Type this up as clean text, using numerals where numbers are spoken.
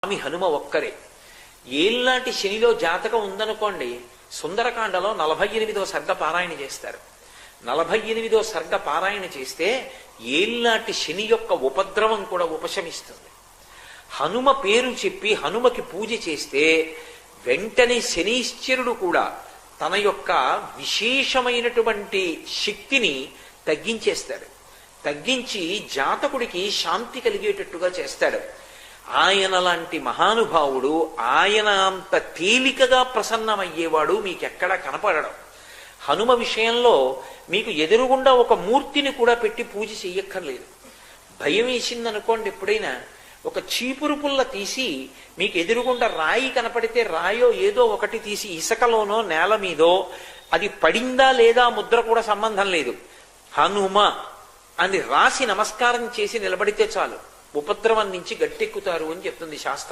స్వామి హనుమ ఒక్కరే. ఏళ్ళనాటి శనిలో జాతకం ఉందనుకోండి, సుందరకాండలో 48వ సర్గ పారాయణ చేస్తారు. 48వ సర్గ పారాయణ చేస్తే ఏళ్ళనాటి శని యొక్క ఉపద్రవం కూడా ఉపశమిస్తుంది. హనుమ పేరు చెప్పి హనుమకి పూజ చేస్తే వెంటనే శనీశ్వరుడు కూడా తన యొక్క విశేషమైనటువంటి శక్తిని తగ్గించేస్తాడు. తగ్గించి జాతకుడికి శాంతి కలిగేటట్టుగా చేస్తాడు. ఆయన లాంటి మహానుభావుడు, ఆయన అంత తేలికగా ప్రసన్నమయ్యేవాడు మీకెక్కడా కనపడడం. హనుమ విషయంలో మీకు ఎదురుగుండా ఒక మూర్తిని కూడా పెట్టి పూజ చెయ్యక్కర్లేదు. భయం వేసిందనుకోండి, ఎప్పుడైనా ఒక చీపురు పుల్ల తీసి మీకు ఎదురుగుండా రాయి కనపడితే రాయో ఏదో ఒకటి తీసి ఇసుకలోనో నేల మీదో అది పడిందా లేదా ముద్ర కూడా సంబంధం లేదు, హనుమ అని రాసి నమస్కారం చేసి నిలబడితే చాలు, ఉపద్రవం నుంచి గట్టెక్కుతారు అని చెప్తుంది శాస్త్రం.